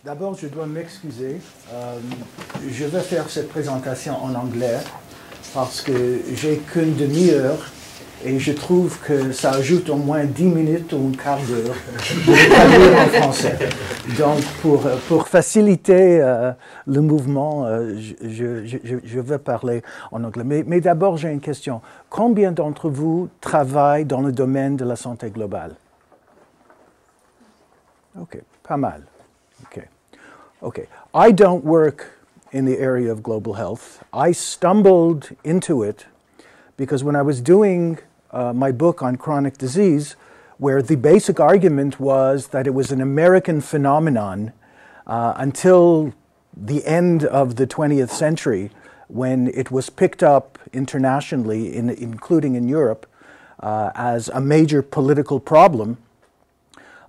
D'abord, je dois m'excuser. Je vais faire cette présentation en anglais parce que j'ai qu'une demi-heure et je trouve que ça ajoute au moins 10 minutes ou un quart d'heure de traduire en français. Donc, pour faciliter le mouvement, je vais parler en anglais. Mais d'abord, j'ai une question. Combien d'entre vous travaillent dans le domaine de la santé globale? OK, pas mal. Okay. I don't work in the area of global health. I stumbled into it because when I was doing my book on chronic disease, where the basic argument was that it was an American phenomenon until the end of the 20th century, when it was picked up internationally, including in Europe, as a major political problem,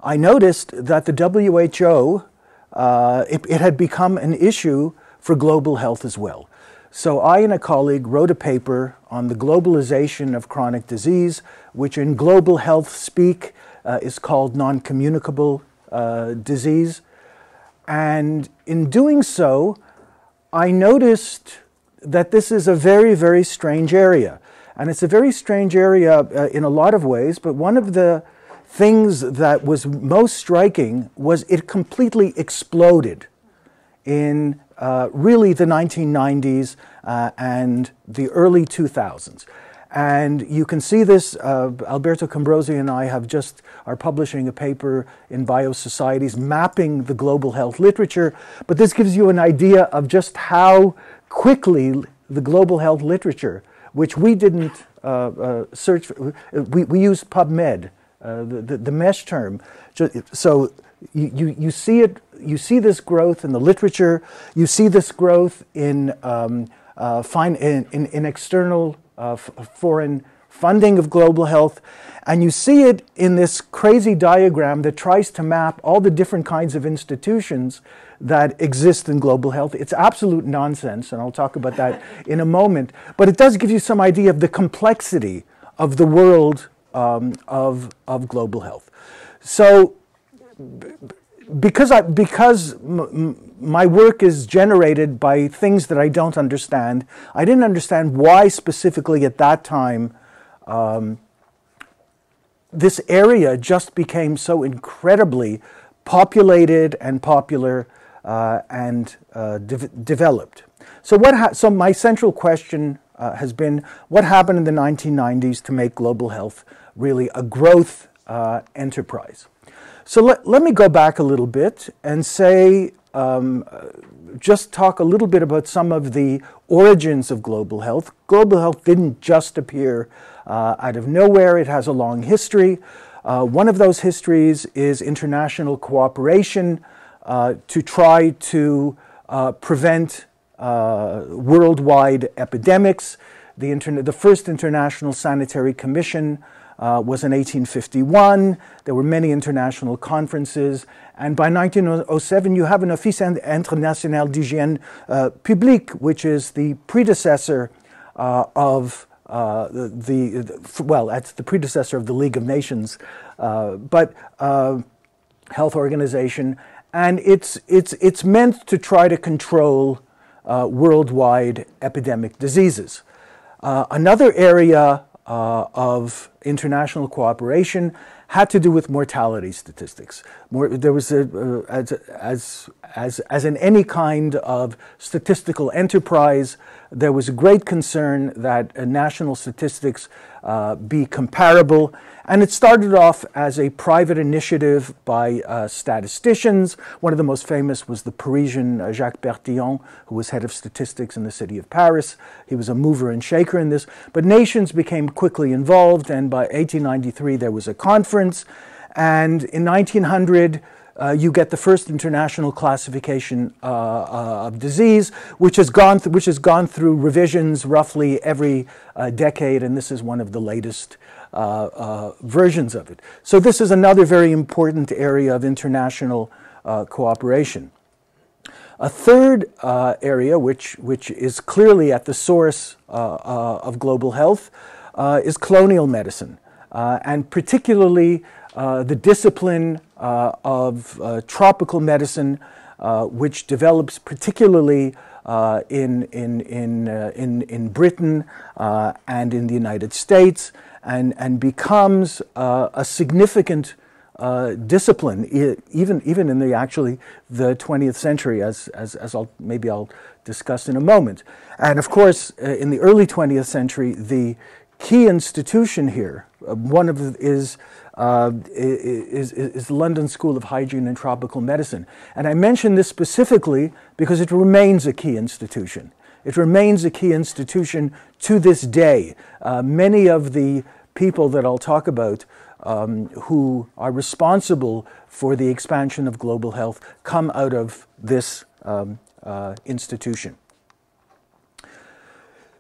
I noticed that the WHO it had become an issue for global health as well. So I and a colleague wrote a paper on the globalization of chronic disease, which in global health speak is called non-communicable disease. And in doing so, I noticed that this is a very, very strange area. And it's a very strange area in a lot of ways, but one of the things that was most striking was it completely exploded in really the 1990s and the early 2000s. And you can see this, Alberto Cambrosi and I are publishing a paper in Biosocieties mapping the global health literature, but this gives you an idea of just how quickly the global health literature, which we didn't search for, we used PubMed, the mesh term. So you see it. You see this growth in the literature. You see this growth in external foreign funding of global health, and you see it in this crazy diagram that tries to map all the different kinds of institutions that exist in global health. It's absolute nonsense, and I'll talk about that in a moment. But it does give you some idea of the complexity of the world of global health. So, because my work is generated by things that I don't understand, I didn't understand why specifically at that time this area just became so incredibly populated and popular and developed. So my central question has been, what happened in the 1990s to make global health really a growth enterprise? So let me go back a little bit and say, just talk a little bit about some of the origins of global health. Global health didn't just appear out of nowhere. It has a long history. One of those histories is international cooperation to try to prevent worldwide epidemics. The first International Sanitary Commission was in 1851. There were many international conferences. And by 1907, you have an Office International d'Hygiène Publique, which is the predecessor of that's the predecessor of the League of Nations, but health organization. And it's meant to try to control worldwide epidemic diseases. Another area of international cooperation had to do with mortality statistics. There was as in any kind of statistical enterprise, there was a great concern that national statistics be comparable. And it started off as a private initiative by statisticians. One of the most famous was the Parisian Jacques Bertillon, who was head of statistics in the city of Paris. He was a mover and shaker in this. But nations became quickly involved, and by 1893 there was a conference. And in 1900, you get the first international classification of disease, which has gone through revisions roughly every decade, and this is one of the latest versions of it. So this is another very important area of international cooperation. A third area, which is clearly at the source of global health, is colonial medicine, and particularly the discipline of tropical medicine which develops particularly in Britain and in the United States, and becomes a significant discipline, even in the 20th century, as I'll discuss in a moment. And of course, in the early 20th century, the key institution here, is the London School of Hygiene and Tropical Medicine. And I mention this specifically because it remains a key institution. It remains a key institution to this day. Many of the people that I'll talk about who are responsible for the expansion of global health come out of this institution.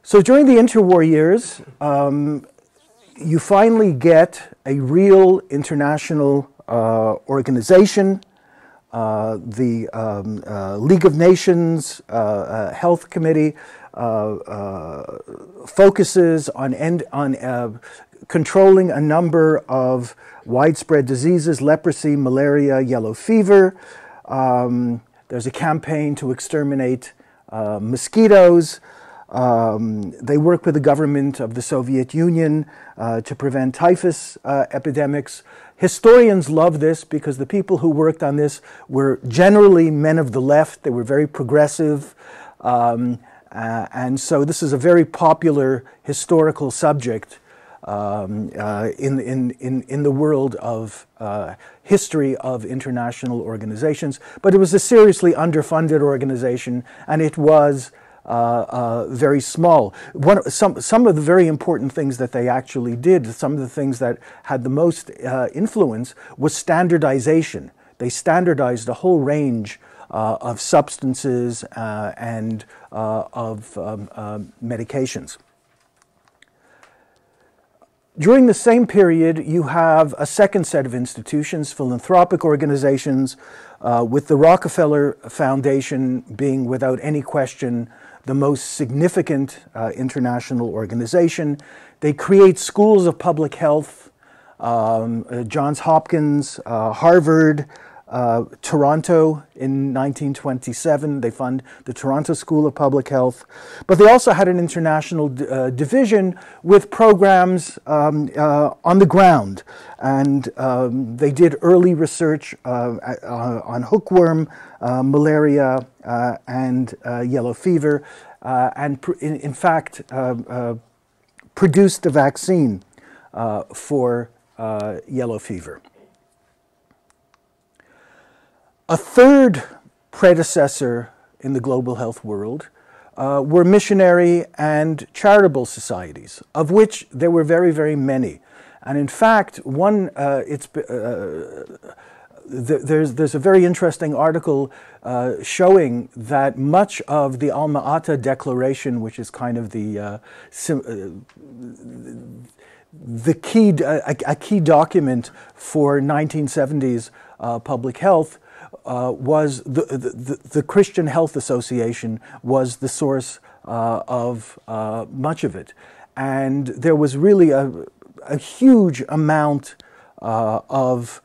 So during the interwar years, you finally get a real international organization. The League of Nations Health Committee focuses on controlling a number of widespread diseases: leprosy, malaria, yellow fever. There's a campaign to exterminate mosquitoes. They work with the government of the Soviet Union to prevent typhus epidemics. Historians love this because the people who worked on this were generally men of the left. They were very progressive. And so this is a very popular historical subject in the world of history of international organizations. But it was a seriously underfunded organization, and it was very small. Some of the very important things that they actually did, some of the things that had the most influence, was standardization. They standardized a whole range of substances and of medications. During the same period, you have a second set of institutions, philanthropic organizations, with the Rockefeller Foundation being, without any question, the most significant international organization. They create schools of public health, Johns Hopkins, Harvard, Toronto in 1927. They fund the Toronto School of Public Health. But they also had an international division with programs on the ground. And they did early research on hookworm, malaria, and yellow fever, and in fact produced a vaccine for yellow fever. A third predecessor in the global health world were missionary and charitable societies, of which there were very, very many. And in fact, there's a very interesting article showing that much of the Alma Ata Declaration, which is kind of a key document for 1970s public health, was the Christian Health Association was the source of much of it. And there was really a huge amount of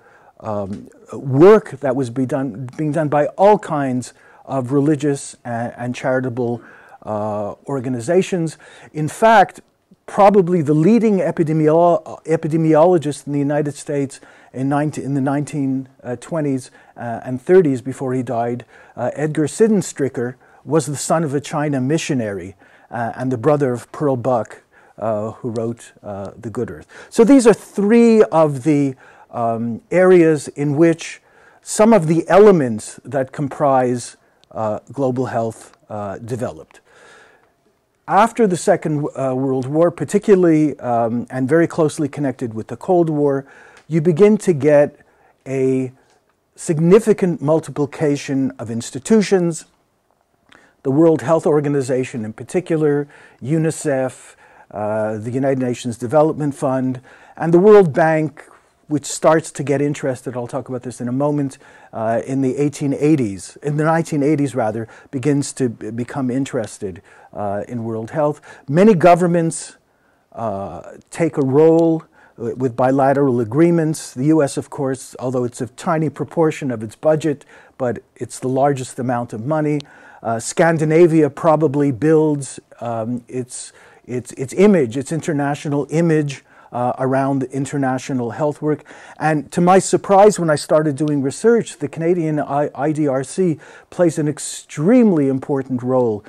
work that was being done by all kinds of religious and charitable organizations. In fact, probably the leading epidemiologist in the United States in the 1920s and 30s, before he died, Edgar Sidenstricker, was the son of a China missionary and the brother of Pearl Buck, who wrote The Good Earth. So these are three of the areas in which some of the elements that comprise global health developed. After the Second World War, particularly and very closely connected with the Cold War, you begin to get a significant multiplication of institutions. The World Health Organization in particular, UNICEF, the United Nations Development Fund, and the World Bank, which starts to get interested, I'll talk about this in a moment, in the 1980s rather, begins to become interested in world health. Many governments take a role. with bilateral agreements. The U.S., of course, although it's a tiny proportion of its budget, but it's the largest amount of money. Scandinavia probably builds its image, its international image around international health work. And to my surprise, when I started doing research, the Canadian IDRC plays an extremely important role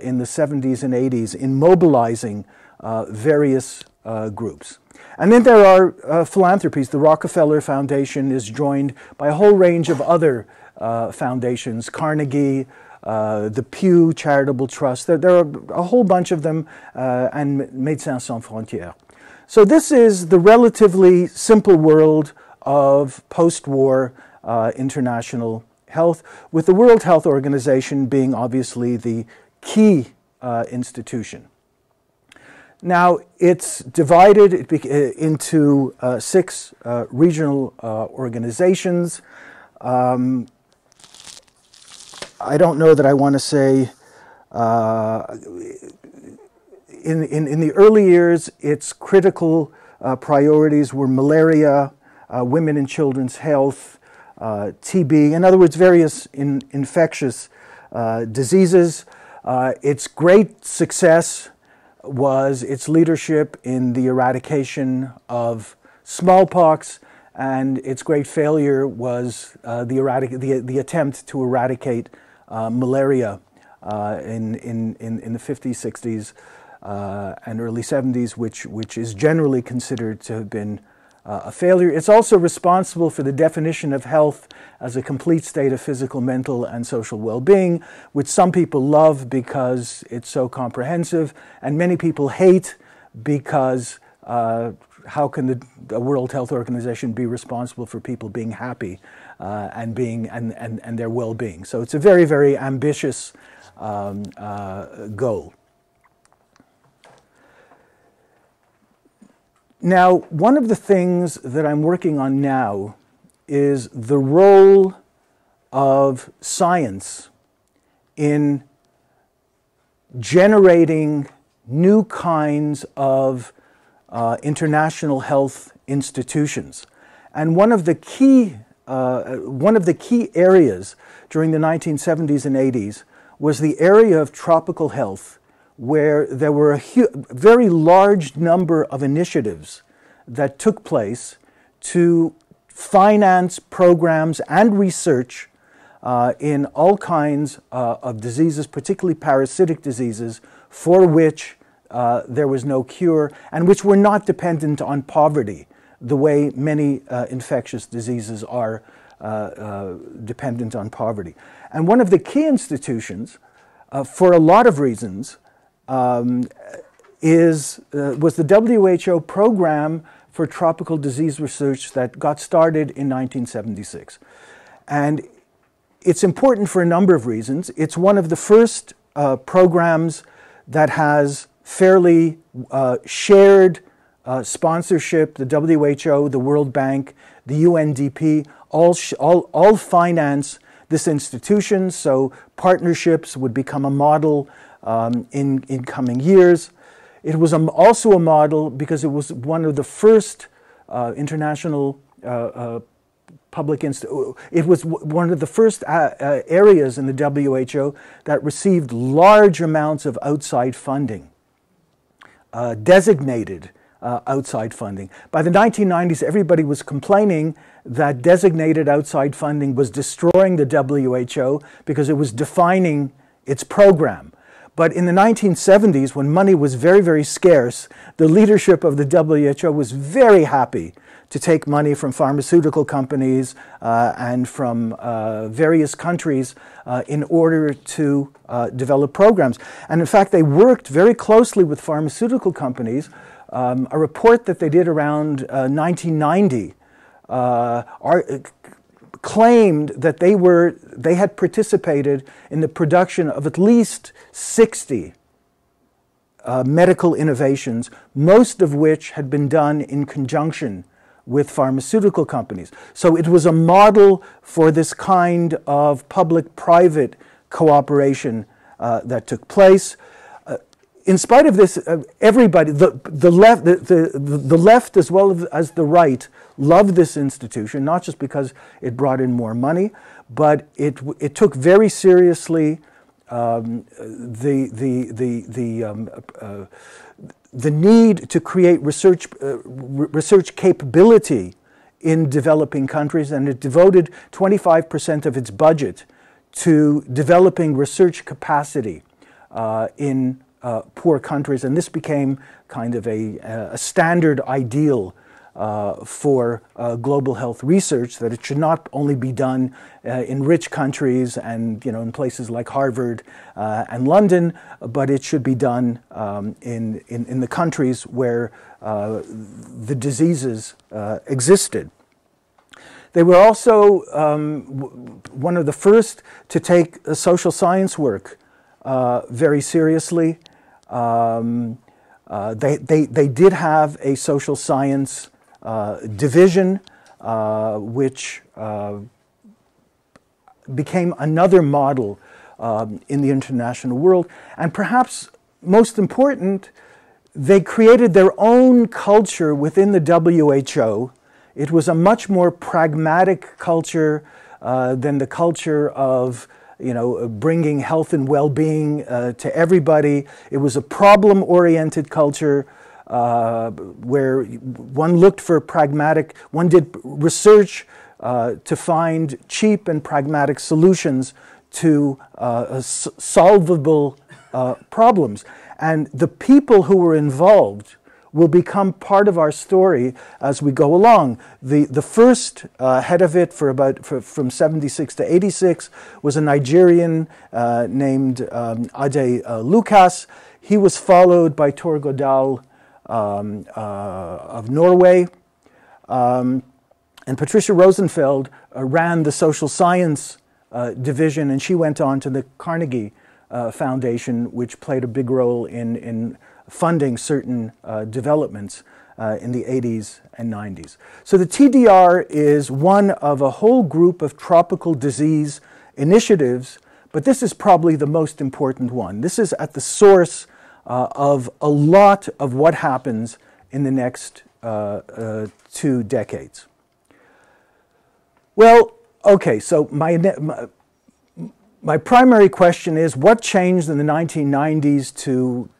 in the 70s and 80s in mobilizing various groups. And then there are philanthropies. The Rockefeller Foundation is joined by a whole range of other foundations, Carnegie, the Pew Charitable Trust. There are a whole bunch of them, and Médecins Sans Frontières. So this is the relatively simple world of post-war international health, with the World Health Organization being obviously the key institution. Now, it's divided into 6 regional organizations. I don't know that I want to say, in the early years, its critical priorities were malaria, women and children's health, TB, in other words, various infectious diseases. Its great success was its leadership in the eradication of smallpox, and its great failure was the attempt to eradicate malaria in the 50s, 60s, and early 70s, which is generally considered to have been a failure. It's also responsible for the definition of health as a complete state of physical, mental, and social well-being, which some people love because it's so comprehensive, and many people hate because how can the World Health Organization be responsible for people being happy and their well-being? So it's a very, very ambitious goal. Now, one of the things that I'm working on now is the role of science in generating new kinds of international health institutions. And one of the key areas during the 1970s and 80s was the area of tropical health, where there were a very large number of initiatives that took place to finance programs and research in all kinds of diseases, particularly parasitic diseases, for which there was no cure and which were not dependent on poverty, the way many infectious diseases are dependent on poverty. And one of the key institutions, for a lot of reasons, was the WHO program for tropical disease research that got started in 1976. And it's important for a number of reasons. It's one of the first programs that has fairly shared sponsorship. The WHO, the World Bank, the UNDP, all finance this institution, so partnerships would become a model in coming years. It was also a model because it was one of the first international public it was one of the first areas in the WHO that received large amounts of outside funding, designated outside funding. By the 1990s, everybody was complaining that designated outside funding was destroying the WHO because it was defining its program. But in the 1970s, when money was very, very scarce, the leadership of the WHO was very happy to take money from pharmaceutical companies and from various countries in order to develop programs. And in fact, they worked very closely with pharmaceutical companies. A report that they did around 1990 claimed that they had participated in the production of at least 60 medical innovations, most of which had been done in conjunction with pharmaceutical companies. So it was a model for this kind of public-private cooperation that took place. in spite of this, everybody, the left as well as the right, loved this institution, not just because it brought in more money, but it took very seriously the need to create research capability in developing countries, and it devoted 25% of its budget to developing research capacity in poor countries, and this became kind of a standard ideal for global health research, that it should not only be done in rich countries and in places like Harvard and London, but it should be done in the countries where the diseases existed. They were also one of the first to take social science work very seriously. They did have a social science division, which became another model in the international world. And perhaps most important, they created their own culture within the WHO. It was a much more pragmatic culture than the culture of bringing health and well-being to everybody. It was a problem-oriented culture where one looked for one did research to find cheap and pragmatic solutions to solvable problems. And the people who were involved will become part of our story as we go along. The first head of it from 76 to 86 was a Nigerian named Ade Lucas. He was followed by Torgo Dahle of Norway. And Patricia Rosenfeld ran the social science division, and she went on to the Carnegie Foundation, which played a big role in funding certain developments in the 80s and 90s. So the TDR is one of a whole group of tropical disease initiatives, but this is probably the most important one. This is at the source of a lot of what happens in the next 2 decades. Well, okay, so my primary question is, what changed in the 1990s to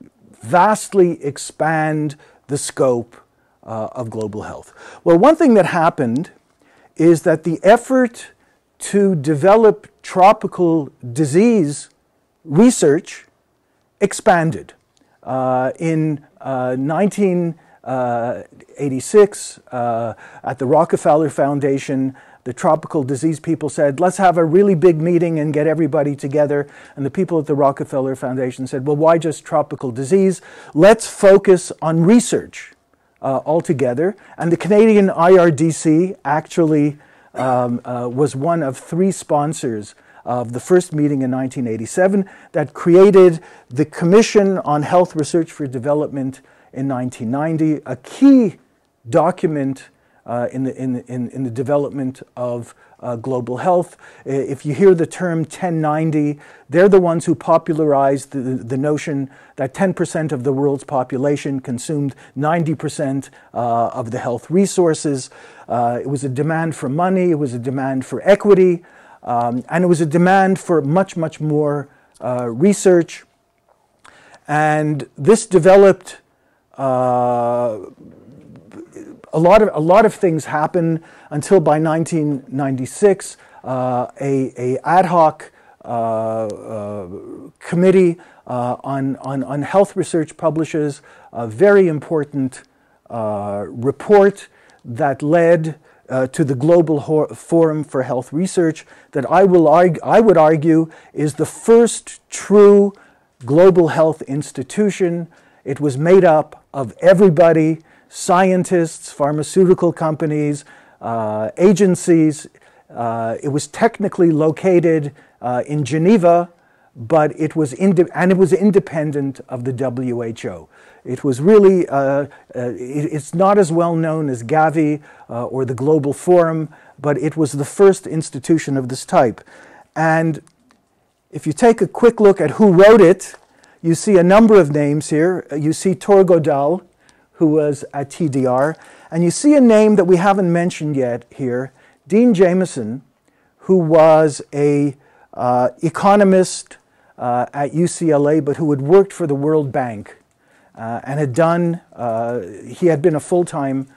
vastly expand the scope of global health? Well, one thing that happened is that the effort to develop tropical disease research expanded. In 1986, at the Rockefeller Foundation, the tropical disease people said, let's have a really big meeting and get everybody together. And the people at the Rockefeller Foundation said, well, why just tropical disease? Let's focus on research altogether. And the Canadian IRDC actually was one of 3 sponsors of the first meeting in 1987 that created the Commission on Health Research for Development in 1990, a key document in the development of global health. If you hear the term 1090, they're the ones who popularized the notion that 10% of the world's population consumed 90% of the health resources. It was a demand for money, it was a demand for equity, and it was a demand for much, much more research. And this developed a lot of things happen until by 1996, a ad hoc committee on health research publishes a very important report that led to the Global Forum for Health Research, that I would argue is the first true global health institution. It was made up of everybody: scientists, pharmaceutical companies, agencies. It was technically located in Geneva, but it was independent of the WHO. It was really, it's not as well known as Gavi or the Global Forum, but it was the first institution of this type. And if you take a quick look at who wrote it, you see a number of names here. You see Torgo Dahle, who was at TDR, and you see a name that we haven't mentioned yet here, Dean Jameson, who was a economist at UCLA, but who had worked for the World Bank and had done, he had been a full-time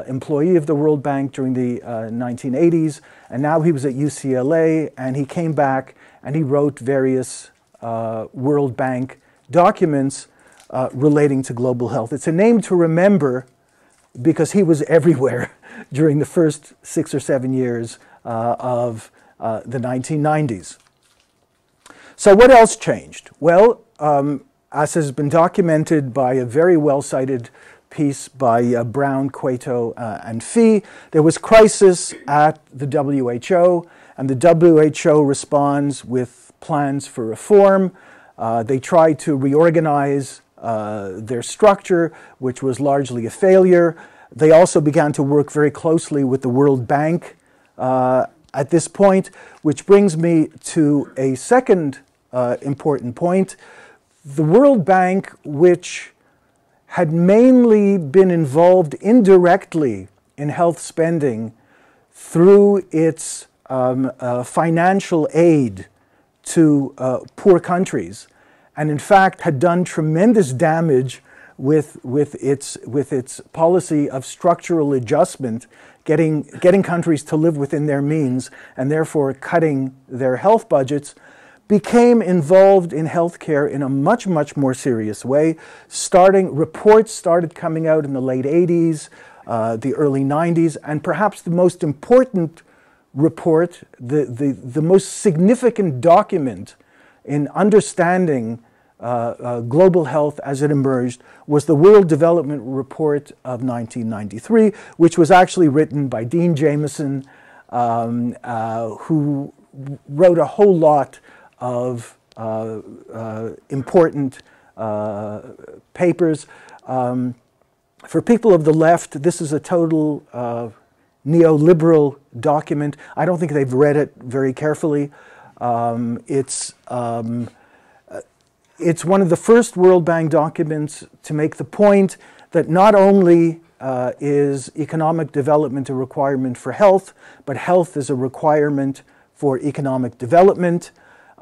employee of the World Bank during the 1980s, and now he was at UCLA, and he came back and he wrote various World Bank documents relating to global health. It's a name to remember because he was everywhere during the first 6 or 7 years of the 1990s. So what else changed? Well, as has been documented by a very well-cited piece by Brown, Cueto, and Fee, there was crisis at the WHO, and the WHO responds with plans for reform. They tried to reorganize their structure, which was largely a failure. They also began to work very closely with the World Bank at this point, which brings me to a second important point. The World Bank, which had mainly been involved indirectly in health spending through its financial aid to poor countries, and in fact had done tremendous damage with its policy of structural adjustment, getting countries to live within their means and therefore cutting their health budgets, became involved in healthcare in a much, much more serious way. Reports started coming out in the late 80s, the early 90s, and perhaps the most important report, the most significant document in understanding global health as it emerged was the World Development Report of 1993, which was actually written by Dean Jameson, who wrote a whole lot of important papers. For people of the left, this is a total neoliberal document. I don't think they've read it very carefully. It's one of the first World Bank documents to make the point that not only is economic development a requirement for health, but health is a requirement for economic development.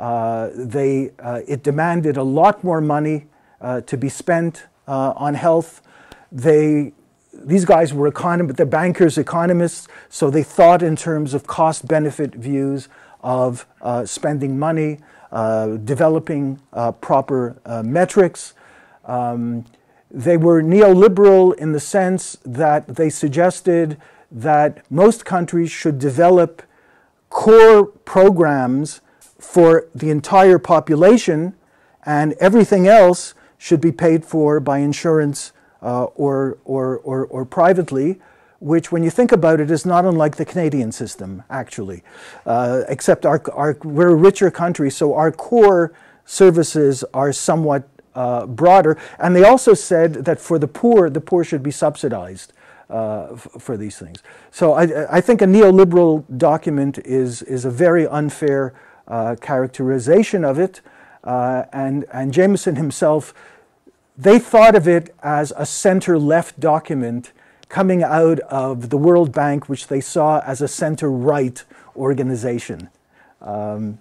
It demanded a lot more money to be spent on health. These guys were they're bankers, economists, so they thought in terms of cost-benefit views of spending money, developing proper metrics. They were neoliberal in the sense that they suggested that most countries should develop core programs for the entire population, and everything else should be paid for by insurance or privately, which, when you think about it, is not unlike the Canadian system, actually, except we're a richer country, so our core services are somewhat broader. And they also said that for the poor should be subsidized for these things. So I think a neoliberal document is a very unfair characterization of it, and Jameson himself, they thought of it as a center-left document coming out of the World Bank, which they saw as a center-right organization. And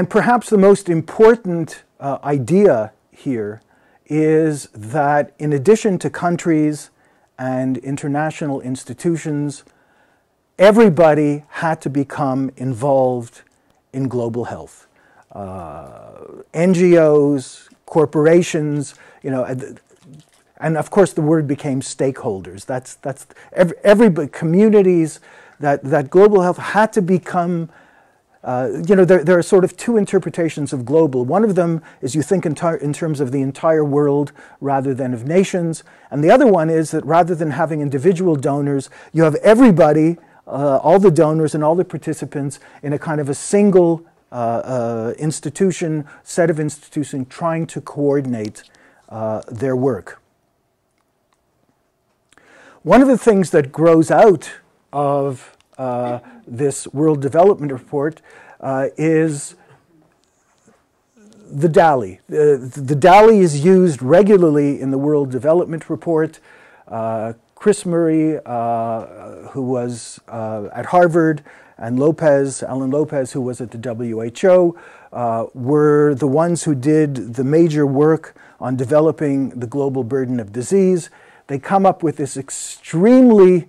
perhaps the most important idea here is that in addition to countries and international institutions, everybody had to become involved in global health. NGOs, corporations, and of course the word became stakeholders. That's everybody, communities, that global health had to become. There are sort of two interpretations of global. One of them is you think in terms of the entire world rather than of nations. And the other one is that rather than having individual donors, you have everybody, all the donors and all the participants in a kind of a single set of institutions trying to coordinate their work. One of the things that grows out of this World Development Report is the Dahle. The Dahle is used regularly in the World Development Report. Chris Murray, who was at Harvard, and Alan Lopez, who was at the WHO, were the ones who did the major work on developing the global burden of disease. They come up with this extremely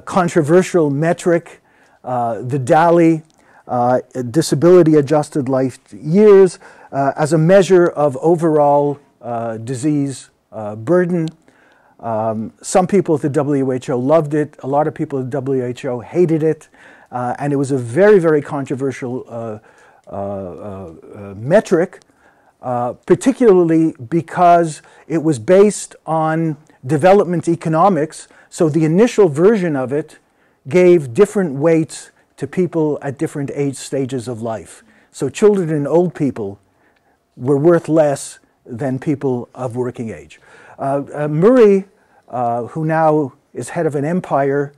controversial metric, the Dahle, disability-adjusted life years, as a measure of overall disease burden. Some people at the WHO loved it. A lot of people at the WHO hated it. And it was a very, very controversial metric, particularly because it was based on development economics. So the initial version of it gave different weights to people at different age stages of life. So children and old people were worth less than people of working age. Murray, who now is head of an empire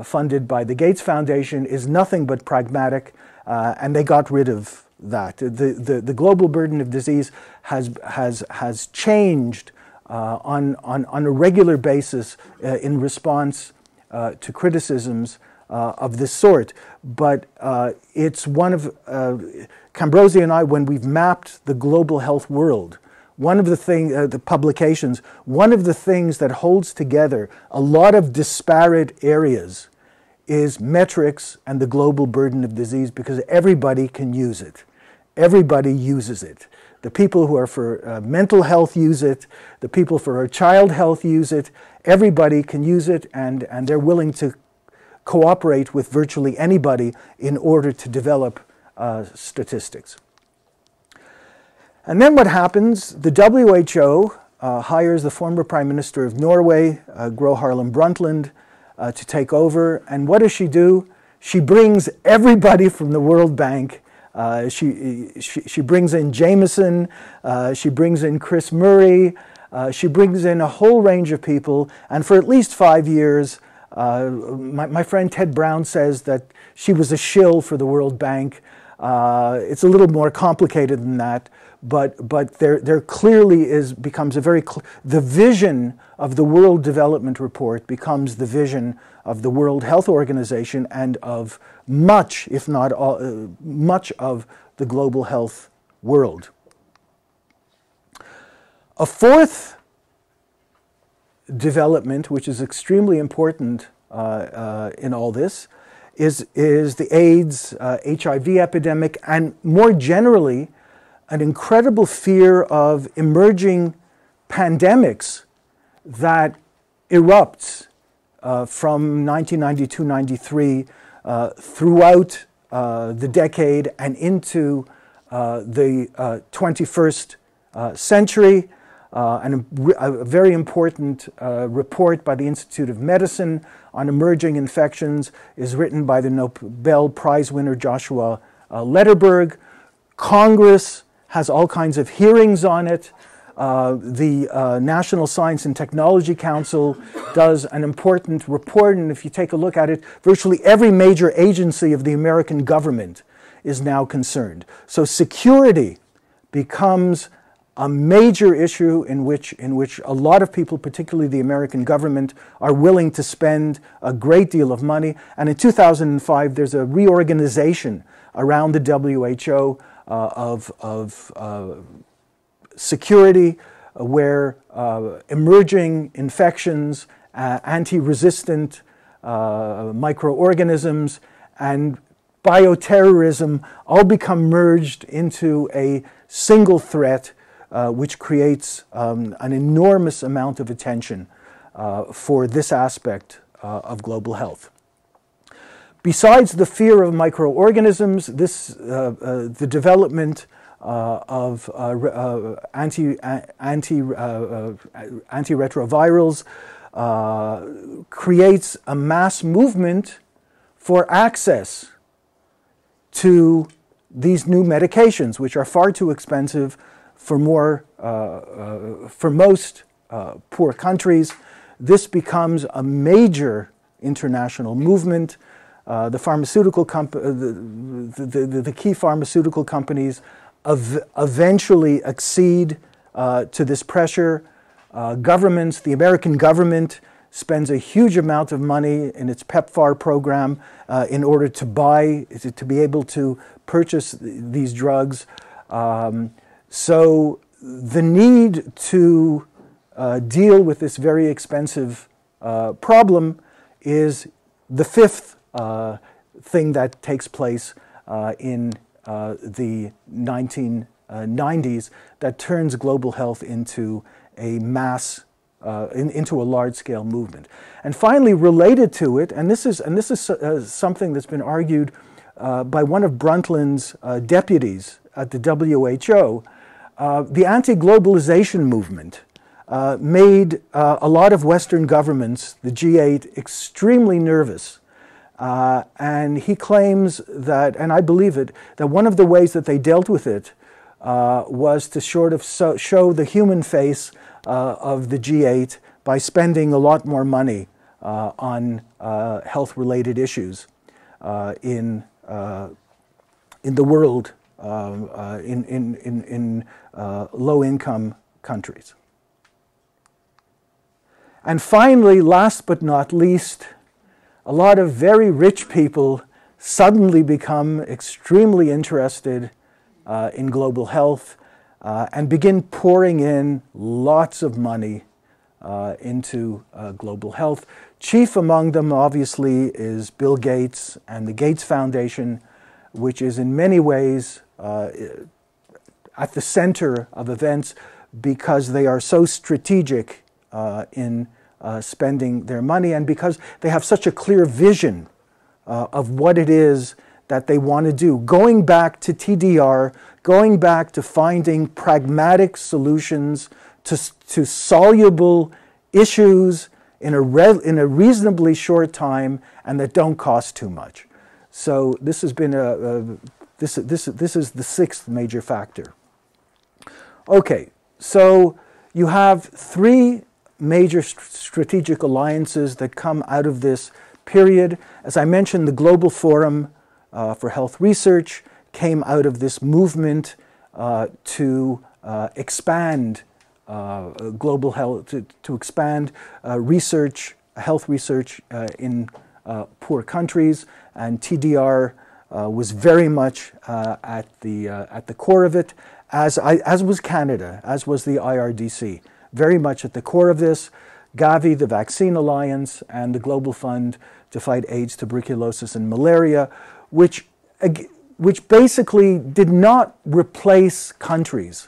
funded by the Gates Foundation, is nothing but pragmatic, and they got rid of that. The global burden of disease has changed on a regular basis in response to criticisms of this sort. But it's one of, Cambrosi and I, when we've mapped the global health world, one of the the publications, one of the things that holds together a lot of disparate areas is metrics and the global burden of disease, because everybody can use it. Everybody uses it. The people who are for mental health use it. The people for child health use it. Everybody can use it, and they're willing to cooperate with virtually anybody in order to develop statistics. And then what happens? The WHO hires the former Prime Minister of Norway, Gro Harlem Brundtland, to take over. And what does she do? She brings everybody from the World Bank. She brings in Jameson, she brings in Chris Murray, she brings in a whole range of people. And for at least 5 years, my friend Ted Brown says that she was a shill for the World Bank. It's a little more complicated than that. But there clearly becomes a the vision of the World Development Report becomes the vision of the World Health Organization and of much, if not all, much of the global health world. A fourth development, which is extremely important in all this, is the AIDS, HIV epidemic, and more generally, an incredible fear of emerging pandemics that erupts from 1992-93 throughout the decade and into the 21st century. And a very important report by the Institute of Medicine on emerging infections is written by the Nobel Prize winner Joshua Lederberg. Congress has all kinds of hearings on it. The National Science and Technology Council does an important report, and if you take a look at it, virtually every major agency of the American government is now concerned. So security becomes a major issue in which a lot of people, particularly the American government, are willing to spend a great deal of money. And in 2005, there's a reorganization around the WHO of security, where emerging infections, anti-resistant microorganisms, and bioterrorism all become merged into a single threat, which creates an enormous amount of attention for this aspect of global health. Besides the fear of microorganisms, the development of antiretrovirals creates a mass movement for access to these new medications, which are far too expensive for most poor countries. This becomes a major international movement. the key pharmaceutical companies eventually accede to this pressure. Governments, the American government spends a huge amount of money in its PEPFAR program in order to be able to purchase these drugs. So the need to deal with this very expensive problem is the fifth thing that takes place in the 1990s that turns global health into a into a large-scale movement. And finally, related to it, and this is something that's been argued by one of Brundtland's deputies at the WHO, the anti-globalization movement made a lot of Western governments, the G8, extremely nervous. And he claims that, and I believe it, that one of the ways that they dealt with it was to sort of show the human face of the G8 by spending a lot more money on health-related issues in the world, in low-income countries. And finally, last but not least, a lot of very rich people suddenly become extremely interested in global health and begin pouring in lots of money into global health. Chief among them, obviously, is Bill Gates and the Gates Foundation, which is in many ways at the center of events because they are so strategic in spending their money and because they have such a clear vision of what it is that they want to do. Going back to TDR, going back to finding pragmatic solutions to soluble issues in a reasonably short time and that don't cost too much. So this has been this is the sixth major factor. Okay, so you have three major strategic alliances that come out of this period. As I mentioned, the Global Forum for Health Research came out of this movement to expand global health, to expand research, health research in poor countries, and TDR was very much at the core of it, as was Canada, as was the IRDC. Very much at the core of this, Gavi, the Vaccine Alliance, and the Global Fund to Fight AIDS, Tuberculosis, and Malaria, which basically did not replace countries,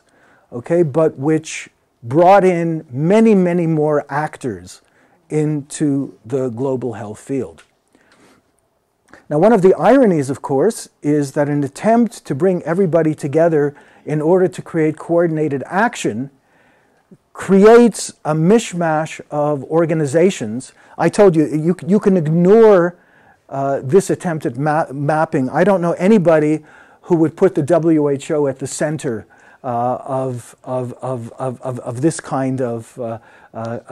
okay, but which brought in many, many more actors into the global health field. Now, one of the ironies, of course, is that an attempt to bring everybody together in order to create coordinated action creates a mishmash of organizations. I told you, you can ignore this attempt at mapping. I don't know anybody who would put the WHO at the center of this kind of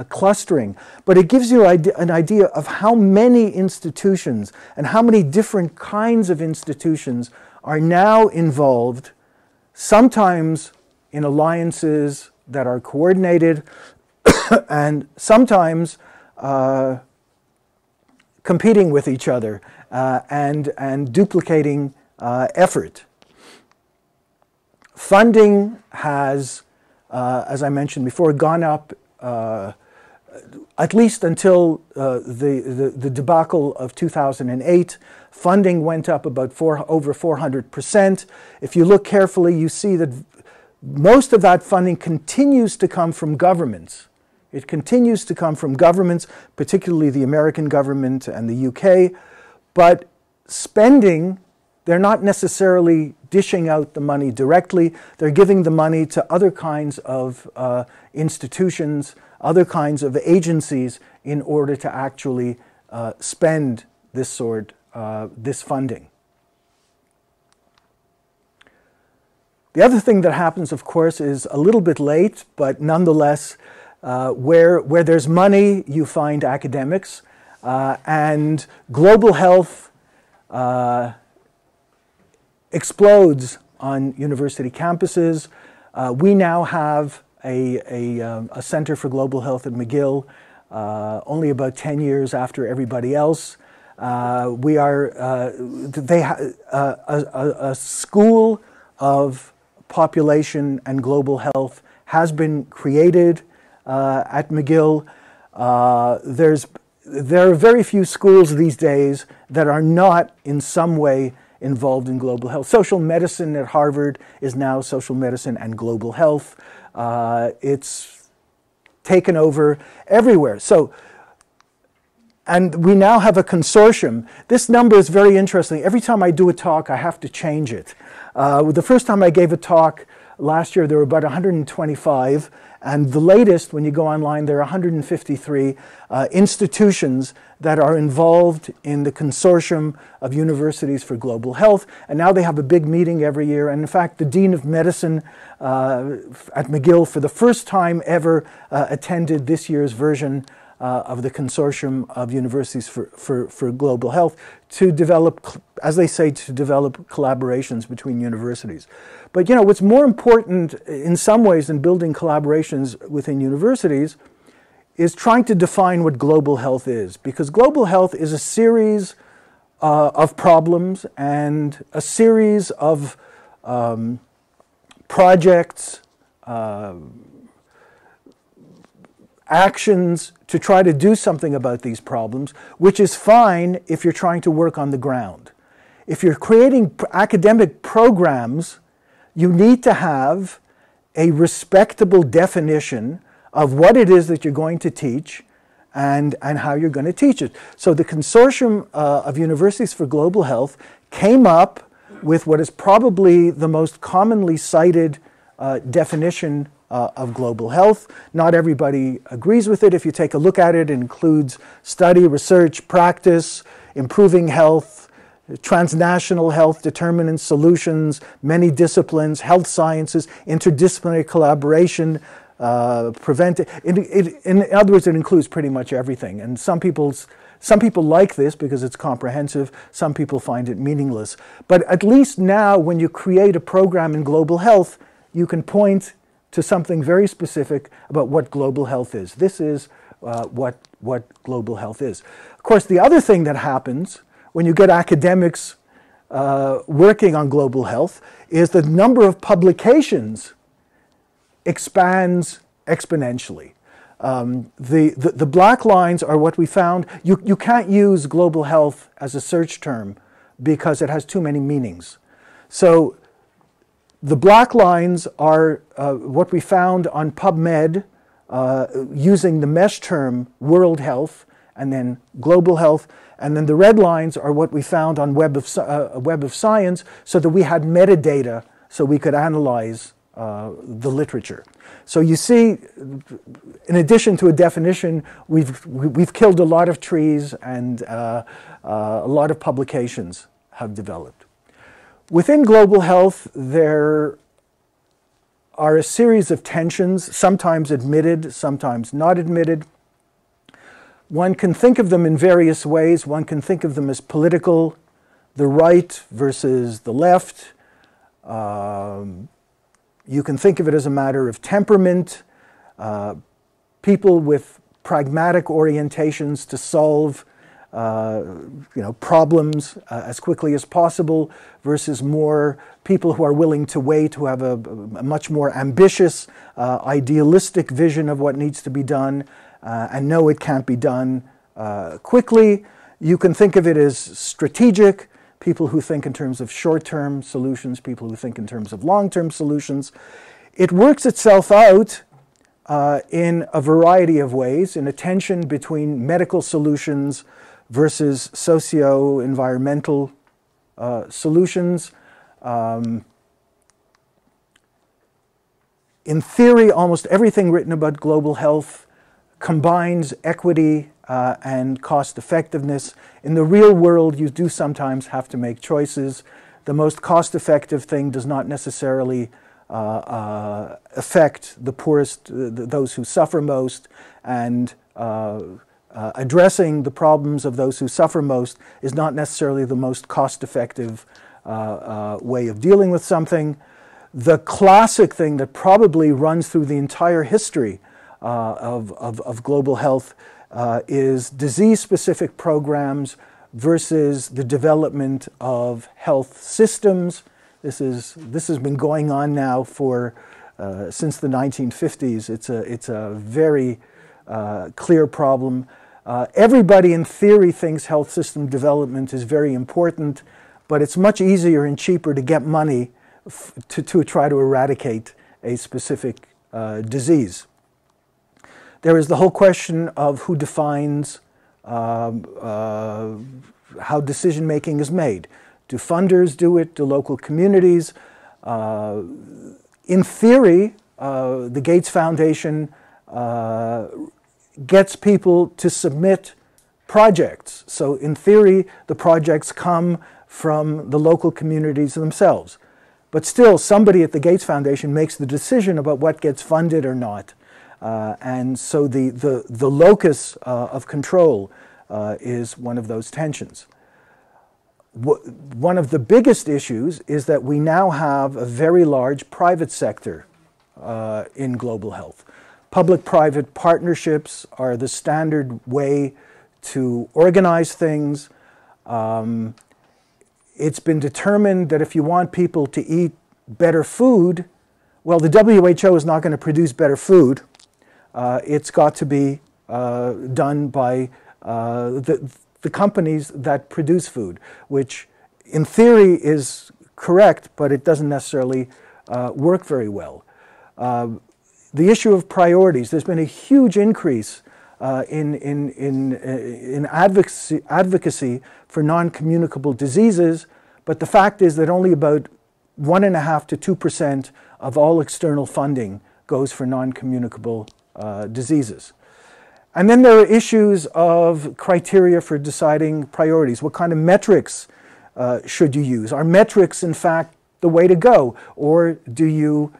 clustering. But it gives you an idea of how many institutions and how many different kinds of institutions are now involved, sometimes in alliances that are coordinated and sometimes competing with each other and duplicating effort. Funding has, as I mentioned before, gone up at least until the debacle of 2008. Funding went up about over 400%. If you look carefully, you see that most of that funding continues to come from governments. It continues to come from governments, particularly the American government and the UK, but spending, they're not necessarily dishing out the money directly. They're giving the money to other kinds of institutions, other kinds of agencies in order to actually spend this this funding. The other thing that happens, of course, is a little bit late, but nonetheless, where there's money, you find academics. And global health explodes on university campuses. We now have a Center for Global Health at McGill, only about 10 years after everybody else. They a school of population and global health has been created at McGill. There are very few schools these days that are not in some way involved in global health. Social medicine at Harvard is now social medicine and global health. It's taken over everywhere. So, and we now have a consortium. This number is very interesting. Every time I do a talk, I have to change it. The first time I gave a talk last year, there were about 125. And the latest, when you go online, there are 153 institutions that are involved in the consortium of universities for global health. And now they have a big meeting every year. And in fact, the Dean of Medicine at McGill, for the first time ever, attended this year's version of the consortium of universities for global health to develop, as they say, to develop collaborations between universities. But you know, what's more important in some ways than building collaborations within universities is trying to define what global health is, because global health is a series of problems and a series of projects, actions to try to do something about these problems, which is fine if you're trying to work on the ground. If you're creating academic programs, you need to have a respectable definition of what it is that you're going to teach and how you're going to teach it. So the Consortium of Universities for Global Health came up with what is probably the most commonly cited definition of global health. Not everybody agrees with it. If you take a look at it, it includes study, research, practice, improving health, transnational health, determinants, solutions, many disciplines, health sciences, interdisciplinary collaboration, in other words, it includes pretty much everything. And some people like this because it's comprehensive. Some people find it meaningless. But at least now, when you create a program in global health, you can point to something very specific about what global health is. This is what global health is. Of course, the other thing that happens when you get academics working on global health is the number of publications expands exponentially. The black lines are what we found. You can't use global health as a search term because it has too many meanings. So the black lines are what we found on PubMed using the mesh term World Health and then Global Health. And then the red lines are what we found on Web of Science, so that we had metadata so we could analyze the literature. So you see, in addition to a definition, we've killed a lot of trees, and a lot of publications have developed. Within global health, there are a series of tensions, sometimes admitted, sometimes not admitted. One can think of them in various ways. One can think of them as political, the right versus the left. You can think of it as a matter of temperament, people with pragmatic orientations to solve problems as quickly as possible versus more people who are willing to wait, who have a much more ambitious, idealistic vision of what needs to be done and know it can't be done quickly. You can think of it as strategic, people who think in terms of short-term solutions, people who think in terms of long-term solutions. It works itself out in a variety of ways, in a tension between medical solutions versus socio-environmental solutions. In theory, almost everything written about global health combines equity and cost effectiveness. In the real world, you do sometimes have to make choices. The most cost-effective thing does not necessarily affect the poorest, those who suffer most, and addressing the problems of those who suffer most is not necessarily the most cost-effective way of dealing with something. The classic thing that probably runs through the entire history of global health is disease-specific programs versus the development of health systems. This has been going on now for since the 1950s. It's a very clear problem. Everybody in theory thinks health system development is very important, but it's much easier and cheaper to get money to try to eradicate a specific disease. There is the whole question of who defines how decision-making is made. Do funders do it? Do local communities? In theory, the Gates Foundation gets people to submit projects. So in theory, the projects come from the local communities themselves. But still, somebody at the Gates Foundation makes the decision about what gets funded or not. And so the locus of control is one of those tensions. One of the biggest issues is that we now have a very large private sector in global health. Public-private partnerships are the standard way to organize things. It's been determined that if you want people to eat better food, well, the WHO is not going to produce better food. It's got to be done by the companies that produce food, which in theory is correct, but it doesn't necessarily work very well. The issue of priorities, there's been a huge increase in advocacy for non-communicable diseases, but the fact is that only about 1.5% to 2% of all external funding goes for non-communicable diseases. And then there are issues of criteria for deciding priorities. What kind of metrics should you use? Are metrics, in fact, the way to go? Or do you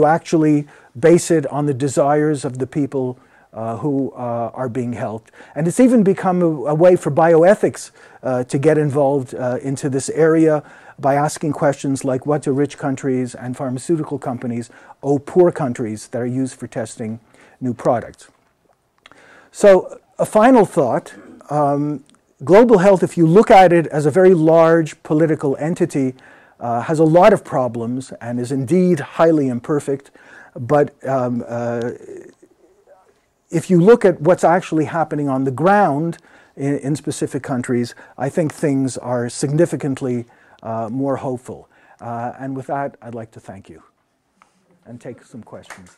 actually base it on the desires of the people who are being helped? And it's even become a way for bioethics to get involved into this area by asking questions like, what do rich countries and pharmaceutical companies owe poor countries that are used for testing new products? So a final thought, global health, if you look at it as a very large political entity, has a lot of problems and is indeed highly imperfect. But if you look at what's actually happening on the ground in specific countries, I think things are significantly more hopeful. And with that, I'd like to thank you and take some questions.